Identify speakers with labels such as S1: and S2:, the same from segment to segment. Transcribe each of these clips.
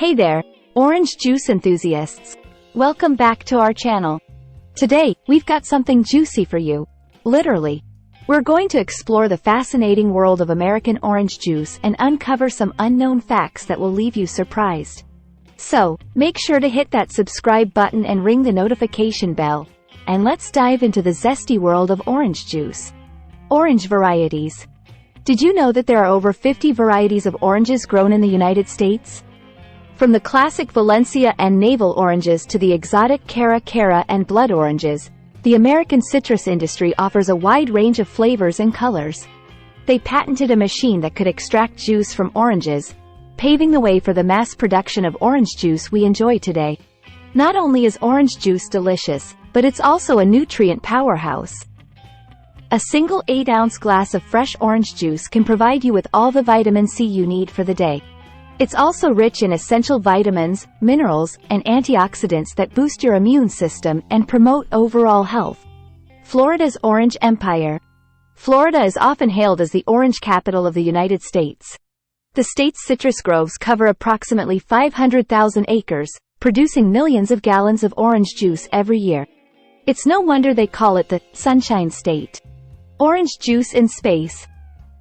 S1: Hey there, orange juice enthusiasts. Welcome back to our channel. Today, we've got something juicy for you. Literally. We're going to explore the fascinating world of American orange juice and uncover some unknown facts that will leave you surprised. So, make sure to hit that subscribe button and ring the notification bell. And let's dive into the zesty world of orange juice. Orange varieties. Did you know that there are over 50 varieties of oranges grown in the United States? From the classic Valencia and navel oranges to the exotic Cara Cara and blood oranges, the American citrus industry offers a wide range of flavors and colors. They patented a machine that could extract juice from oranges, paving the way for the mass production of orange juice we enjoy today. Not only is orange juice delicious, but it's also a nutrient powerhouse. A single 8-ounce glass of fresh orange juice can provide you with all the vitamin C you need for the day. It's also rich in essential vitamins, minerals, and antioxidants that boost your immune system and promote overall health. Florida's Orange Empire. Florida is often hailed as the orange capital of the United States. The state's citrus groves cover approximately 500,000 acres, producing millions of gallons of orange juice every year. It's no wonder they call it the Sunshine State. Orange juice in space.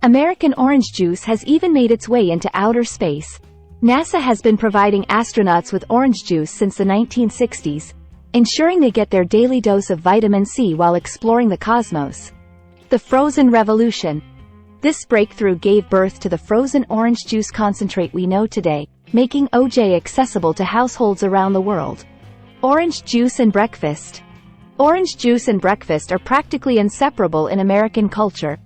S1: American orange juice has even made its way into outer space. NASA has been providing astronauts with orange juice since the 1960s, ensuring they get their daily dose of vitamin C while exploring the cosmos. The frozen revolution. This breakthrough gave birth to the frozen orange juice concentrate we know today, making OJ accessible to households around the world. Orange juice and breakfast. Orange juice and breakfast are practically inseparable in American culture.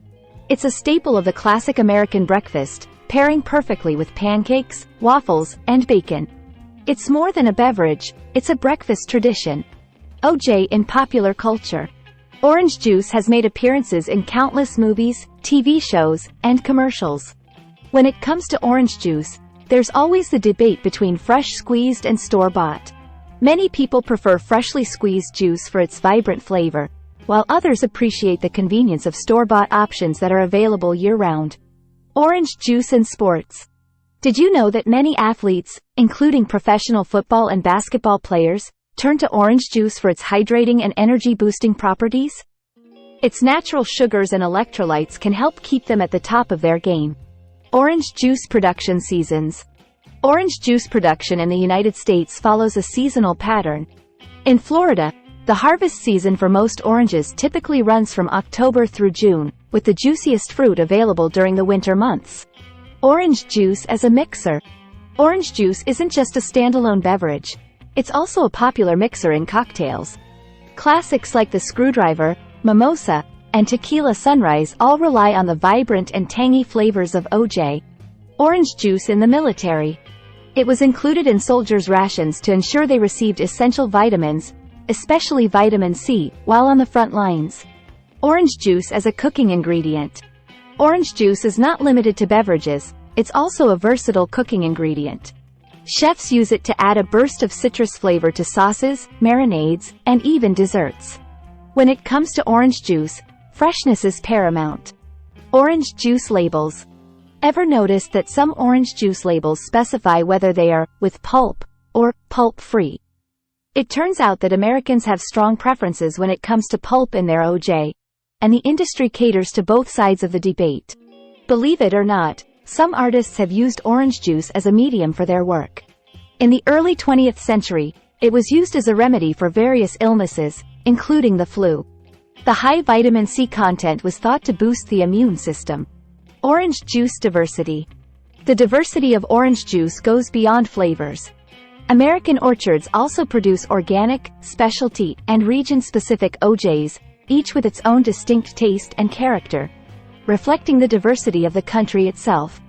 S1: It's a staple of the classic American breakfast, pairing perfectly with pancakes, waffles, and bacon. It's more than a beverage, it's a breakfast tradition. OJ in popular culture. Orange juice has made appearances in countless movies, TV shows, and commercials. When it comes to orange juice, there's always the debate between fresh squeezed and store-bought. Many people prefer freshly squeezed juice for its vibrant flavor, while others appreciate the convenience of store-bought options that are available year-round. Orange juice in sports. Did you know that many athletes, including professional football and basketball players, turn to orange juice for its hydrating and energy-boosting properties? Its natural sugars and electrolytes can help keep them at the top of their game. Orange juice production seasons. Orange juice production in the United States follows a seasonal pattern. In Florida, the harvest season for most oranges typically runs from October through June, with the juiciest fruit available during the winter months. Orange juice as a mixer. Orange juice isn't just a standalone beverage. It's also a popular mixer in cocktails. Classics like the Screwdriver, Mimosa, and Tequila Sunrise all rely on the vibrant and tangy flavors of OJ. Orange juice in the military. It was included in soldiers' rations to ensure they received essential vitamins, especially vitamin C, while on the front lines. Orange juice as a cooking ingredient. Orange juice is not limited to beverages, it's also a versatile cooking ingredient. Chefs use it to add a burst of citrus flavor to sauces, marinades, and even desserts. When it comes to orange juice, freshness is paramount. Orange juice labels. Ever noticed that some orange juice labels specify whether they are with pulp or pulp-free? It turns out that Americans have strong preferences when it comes to pulp in their OJ, and the industry caters to both sides of the debate. Believe it or not, some artists have used orange juice as a medium for their work. In the early 20th century, it was used as a remedy for various illnesses, including the flu. The high vitamin C content was thought to boost the immune system. Orange juice diversity. The diversity of orange juice goes beyond flavors. American orchards also produce organic, specialty, and region-specific OJs, each with its own distinct taste and character, reflecting the diversity of the country itself.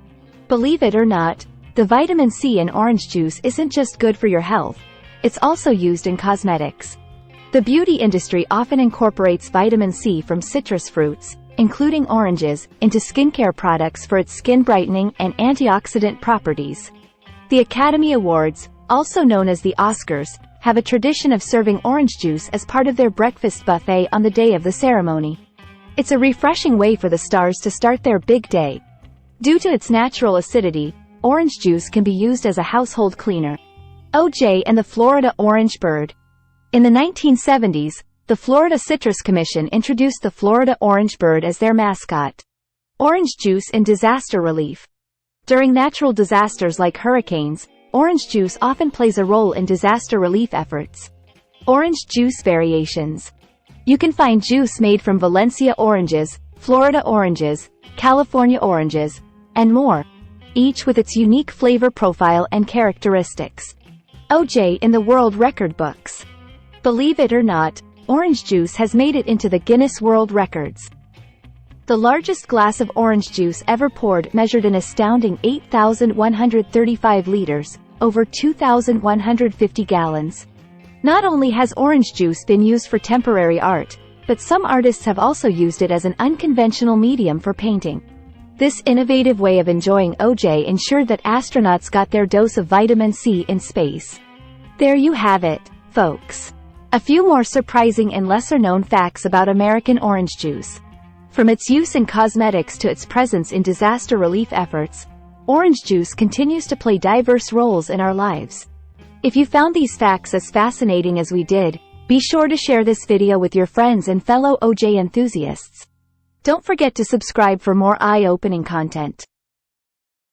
S1: Believe it or not, the vitamin C in orange juice isn't just good for your health, it's also used in cosmetics. The beauty industry often incorporates vitamin C from citrus fruits, including oranges, into skincare products for its skin brightening and antioxidant properties. The Academy Awards, also known as the Oscars, have a tradition of serving orange juice as part of their breakfast buffet on the day of the ceremony. It's a refreshing way for the stars to start their big day. Due to its natural acidity, orange juice can be used as a household cleaner. OJ and the Florida Orange Bird. In the 1970s, the Florida Citrus Commission introduced the Florida Orange Bird as their mascot. Orange juice in disaster relief. During natural disasters like hurricanes, orange juice often plays a role in disaster relief efforts. Orange juice variations. You can find juice made from Valencia oranges, Florida oranges, California oranges, and more, each with its unique flavor profile and characteristics. OJ in the World Record books. Believe it or not, orange juice has made it into the Guinness World Records. The largest glass of orange juice ever poured measured an astounding 8,135 liters, over 2,150 gallons. Not only has orange juice been used for temporary art, but some artists have also used it as an unconventional medium for painting. This innovative way of enjoying OJ ensured that astronauts got their dose of vitamin C in space. There you have it, folks. A few more surprising and lesser-known facts about American orange juice. From its use in cosmetics to its presence in disaster relief efforts, orange juice continues to play diverse roles in our lives. If you found these facts as fascinating as we did, be sure to share this video with your friends and fellow OJ enthusiasts. Don't forget to subscribe for more eye-opening content.